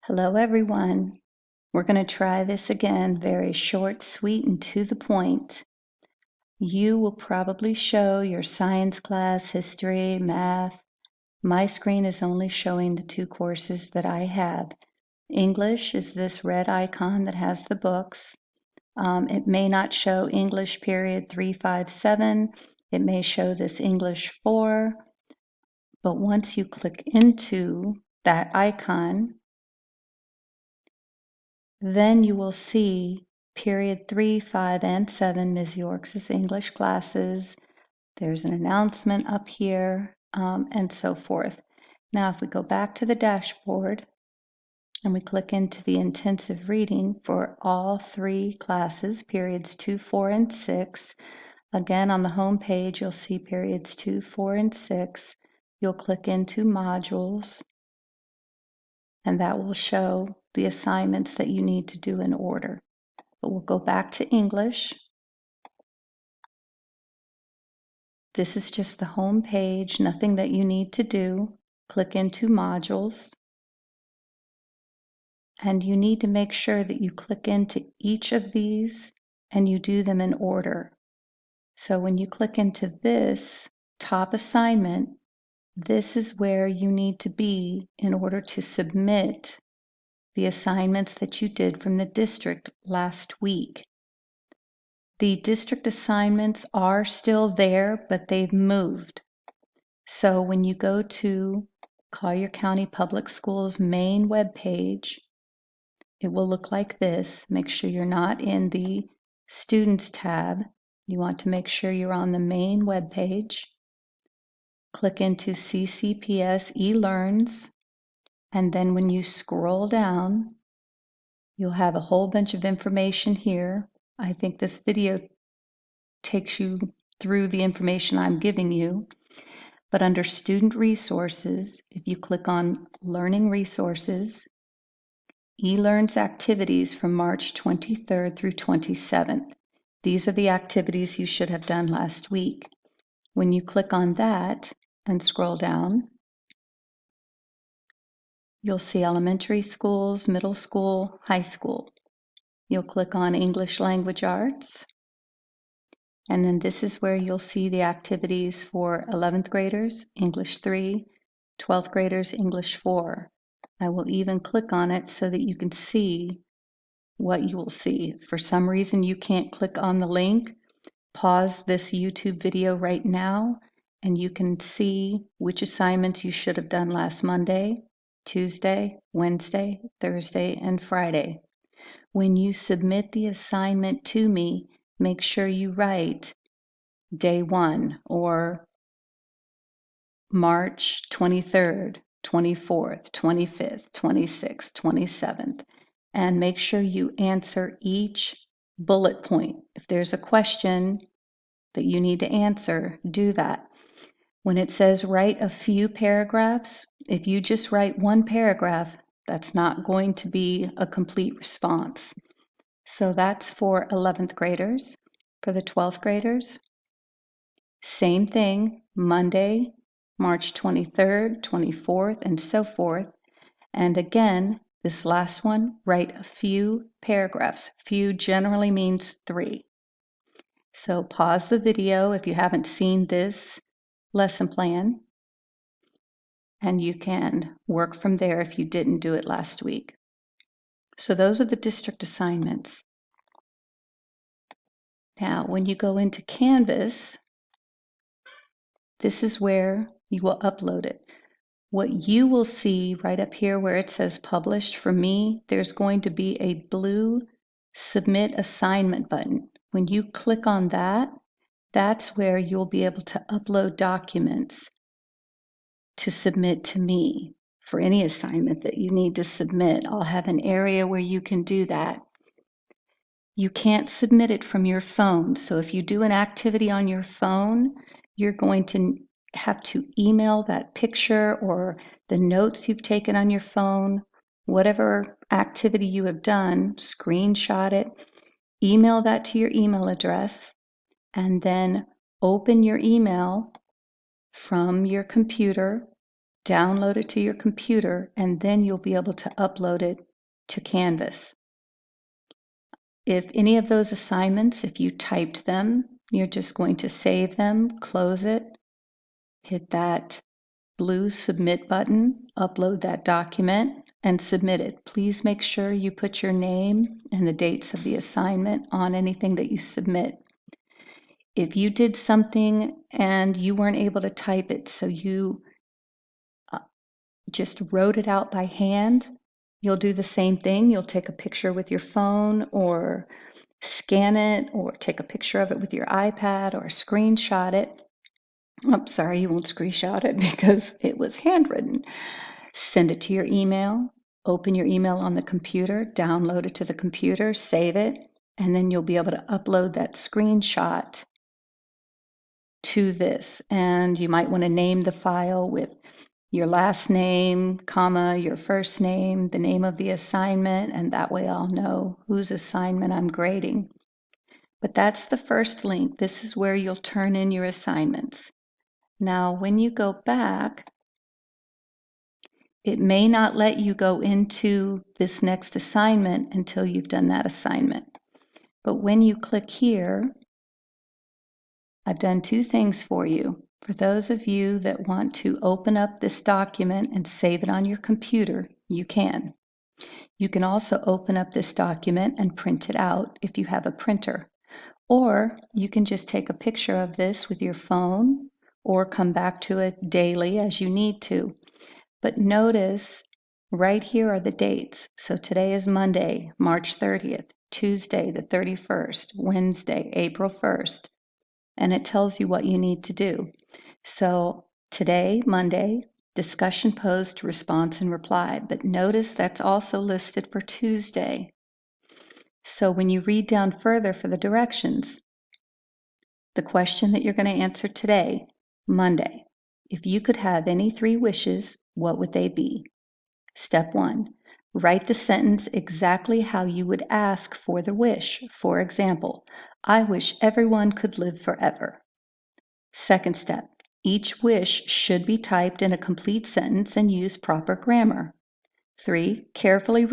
Hello, everyone. We're going to try this again, very short, sweet, and to the point. You will probably show your science class, history, math. My screen is only showing the two courses that I have. English is this red icon that has the books. It may not show English period 357. It may show this English 4. But once you click into that icon, then you will see period 3, 5, and 7, Ms. York's English classes. There's an announcement up here, and so forth. Now, if we go back to the dashboard and we click into the intensive reading for all 3 classes, periods 2, 4, and 6, again on the home page, you'll see periods 2, 4, and 6. You'll click into modules, and that will show the assignments that you need to do in order. But we'll go back to English. This is just the home page, nothing that you need to do. Click into modules. And you need to make sure that you click into each of these and you do them in order. So when you click into this top assignment, this is where you need to be in order to submit the assignments that you did from the district last week. The district assignments are still there, but they've moved. So when you go to Collier County Public Schools main webpage, it will look like this. Make sure you're not in the Students tab. You want to make sure you're on the main webpage. Click into CCPS eLearns, and then when you scroll down, you'll have a whole bunch of information here. I think this video takes you through the information I'm giving you. But under Student Resources, if you click on Learning Resources, eLearns activities from March 23rd through 27th. These are the activities you should have done last week. When you click on that and scroll down, you'll see elementary schools, middle school, high school. You'll click on English Language Arts, and then this is where you'll see the activities for 11th graders, English 3, 12th graders, English 4. I will even click on it so that you can see what you will see. If for some reason you can't click on the link, pause this YouTube video right now and you can see which assignments you should have done last Monday, Tuesday, Wednesday, Thursday, and Friday. When you submit the assignment to me, make sure you write day 1 or March 23rd, 24th, 25th, 26th, 27th, and make sure you answer each bullet point. If there's a question that you need to answer, do that. When it says write a few paragraphs, if you just write one paragraph, that's not going to be a complete response. So that's for 11th graders. For the 12th graders, same thing, Monday, March 23rd, 24th, and so forth. And again, this last one, write a few paragraphs. Few generally means 3. So pause the video if you haven't seen this lesson plan, and you can work from there if you didn't do it last week. So those are the district assignments. Now, when you go into Canvas, this is where you will upload it. What you will see right up here where it says published for me, there's going to be a blue submit assignment button. When you click on that, that's where you'll be able to upload documents to submit to me for any assignment that you need to submit. I'll have an area where you can do that. You can't submit it from your phone. So if you do an activity on your phone, you're going to have to email that picture or the notes you've taken on your phone, whatever activity you have done, screenshot it, email that to your email address, and then open your email from your computer download it to your computer, and then you'll be able to upload it to Canvas. If any of those assignments, if you typed them, you're just going to save them, close it, hit that blue submit button, upload that document, and submit it. Please make sure you put your name and the dates of the assignment on anything that you submit. If you did something and you weren't able to type it, so you just wrote it out by hand, you'll do the same thing. You'll take a picture with your phone or scan it or take a picture of it with your iPad or screenshot it. I'm sorry, you won't screenshot it because it was handwritten. Send it to your email, open your email on the computer, download it to the computer, save it, and then you'll be able to upload that screenshot to this. And you might want to name the file with your last name, comma, your first name, the name of the assignment, and that way I'll know whose assignment I'm grading. But that's the first link. This is where you'll turn in your assignments. Now, when you go back, it may not let you go into this next assignment until you've done that assignment. But when you click here, I've done two things for you. For those of you that want to open up this document and save it on your computer, you can. You can also open up this document and print it out if you have a printer. Or you can just take a picture of this with your phone or come back to it daily as you need to. But notice right here are the dates. So today is Monday, March 30th, Tuesday, the 31st, Wednesday, April 1st, and it tells you what you need to do. So today, Monday, discussion post, response, and reply. But notice that's also listed for Tuesday. So when you read down further for the directions, the question that you're going to answer today, Monday, if you could have any 3 wishes, what would they be? Step 1, write the sentence exactly how you would ask for the wish. For example, I wish everyone could live forever. Second step, each wish should be typed in a complete sentence and use proper grammar. 3, carefully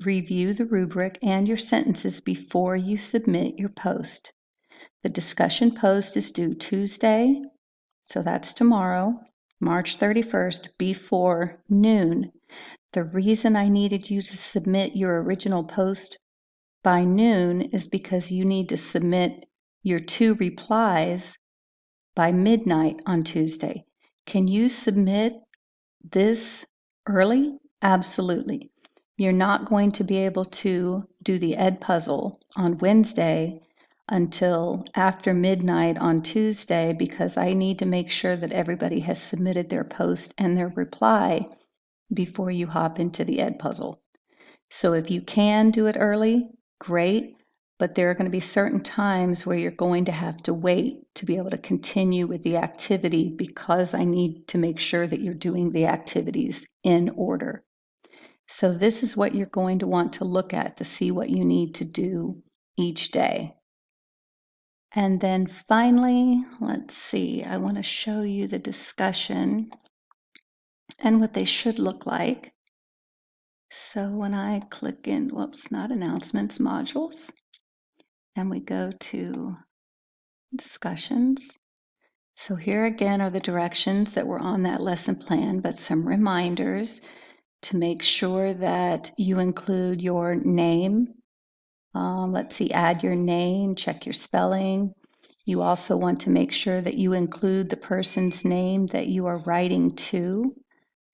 review the rubric and your sentences before you submit your post. The discussion post is due Tuesday, so that's tomorrow, March 31st, before noon. The reason I needed you to submit your original post by noon is because you need to submit your 2 replies by midnight on Tuesday. Can you submit this early? Absolutely. You're not going to be able to do the Ed puzzle on Wednesday until after midnight on Tuesday because I need to make sure that everybody has submitted their post and their reply before you hop into the Ed puzzle. So if you can do it early, great, but there are going to be certain times where you're going to have to wait to be able to continue with the activity because I need to make sure that you're doing the activities in order. So this is what you're going to want to look at to see what you need to do each day. And then finally, let's see, I want to show you the discussion and what they should look like. So when I click in, whoops, not announcements, modules, and we go to discussions. So here again are the directions that were on that lesson plan, but some reminders to make sure that you include your name. Let's see, add your name, check your spelling. You also want to make sure that you include the person's name that you are writing to.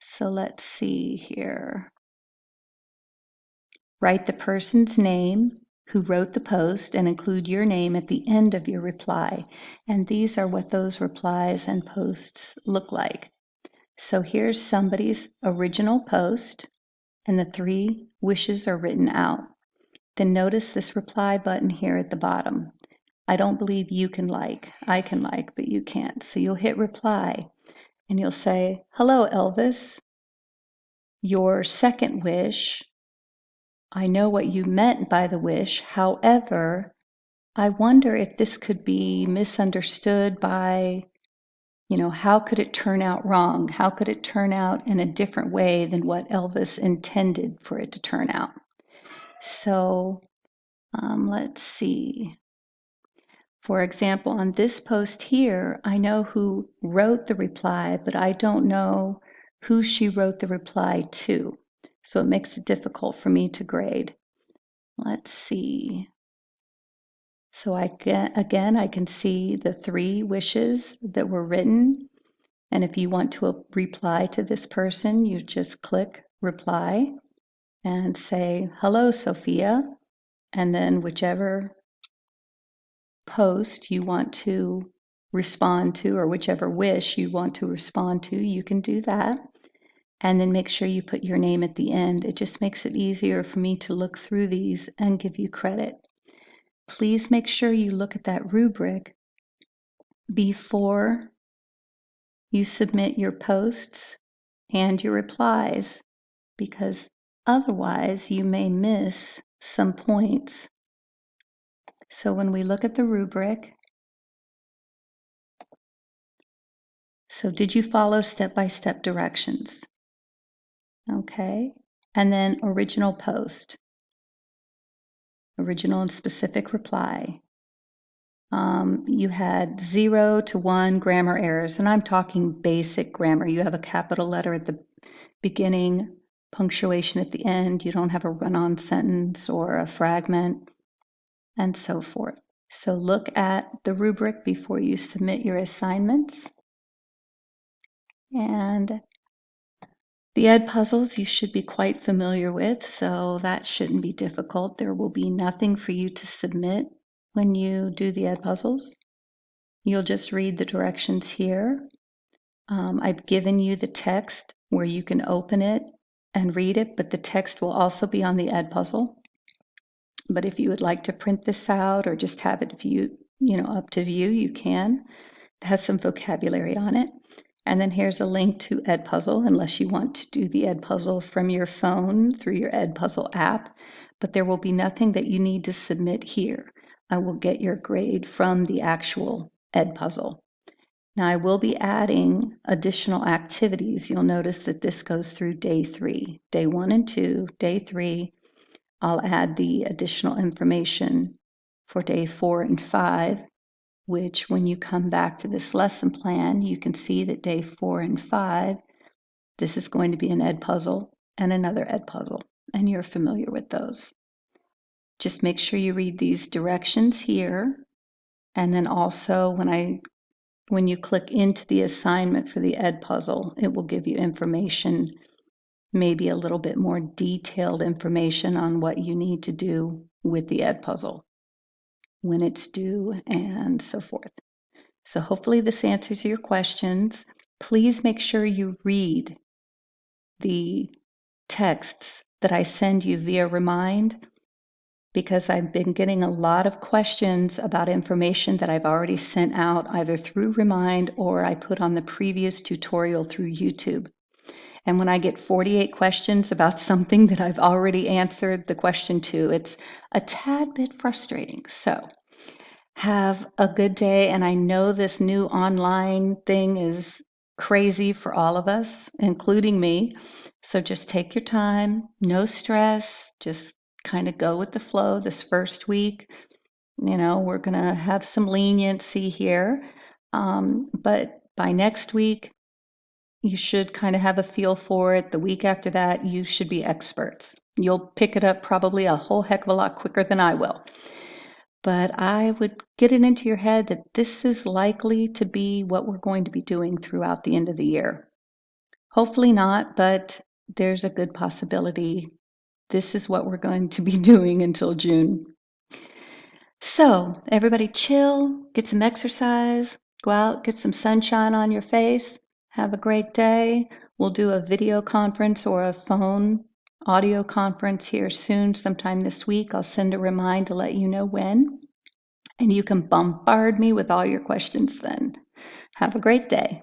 So let's see here. Write the person's name who wrote the post and include your name at the end of your reply. And these are what those replies and posts look like. So here's somebody's original post, and the 3 wishes are written out. Then notice this reply button here at the bottom. I don't believe you can like. I can like, but you can't. So you'll hit reply, and you'll say, hello, Elvis. Your second wish, I know what you meant by the wish. However, I wonder if this could be misunderstood by how could it turn out wrong? How could it turn out in a different way than what Elvis intended for it to turn out? So let's see. For example, on this post here, I know who wrote the reply, but I don't know who she wrote the reply to. So it makes it difficult for me to grade. Let's see. So I can see the 3 wishes that were written. And if you want to reply to this person, you just click reply and say, hello, Sophia. And then whichever post you want to respond to, or whichever wish you want to respond to, you can do that. And then make sure you put your name at the end. It just makes it easier for me to look through these and give you credit. Please make sure you look at that rubric before you submit your posts and your replies, because otherwise you may miss some points. So when we look at the rubric, so did you follow step-by-step directions? Okay. And then original post, original and specific reply. You had 0 to 1 grammar errors, and I'm talking basic grammar. You have a capital letter at the beginning, punctuation at the end. You don't have a run-on sentence or a fragment, and so forth. So look at the rubric before you submit your assignments. And the ed puzzles you should be quite familiar with, so that shouldn't be difficult. There will be nothing for you to submit when you do the ed puzzles. You'll just read the directions here. I've given you the text where you can open it and read it, but the text will also be on the ed puzzle. But if you would like to print this out or just have it up to view, you can. It has some vocabulary on it. And then here's a link to Edpuzzle, unless you want to do the Edpuzzle from your phone through your Edpuzzle app. But there will be nothing that you need to submit here. I will get your grade from the actual Edpuzzle. Now I will be adding additional activities. You'll notice that this goes through day 3. Day 1 and 2, day 3, I'll add the additional information for day 4 and 5, which when you come back to this lesson plan, you can see that day 4 and 5, this is going to be an ed puzzle and another ed puzzle, and you're familiar with those. Just make sure you read these directions here, and then also when you click into the assignment for the ed puzzle, it will give you information, maybe a little bit more detailed information on what you need to do with the ed puzzle, when it's due, and so forth. So hopefully this answers your questions. Please make sure you read the texts that I send you via Remind, because I've been getting a lot of questions about information that I've already sent out either through Remind or I put on the previous tutorial through YouTube. And when I get 48 questions about something that I've already answered the question to, it's a tad bit frustrating. So have a good day. And I know this new online thing is crazy for all of us, including me. So just take your time, no stress, just kind of go with the flow this first week. We're going to have some leniency here. But by next week, you should kind of have a feel for it. The week after that, you should be experts. You'll pick it up probably a whole heck of a lot quicker than I will. But I would get it into your head that this is likely to be what we're going to be doing throughout the end of the year. Hopefully not, but there's a good possibility this is what we're going to be doing until June. So everybody chill, get some exercise, go out, get some sunshine on your face. Have a great day. We'll do a video conference or a phone audio conference here soon, sometime this week. I'll send a reminder to let you know when. And you can bombard me with all your questions then. Have a great day.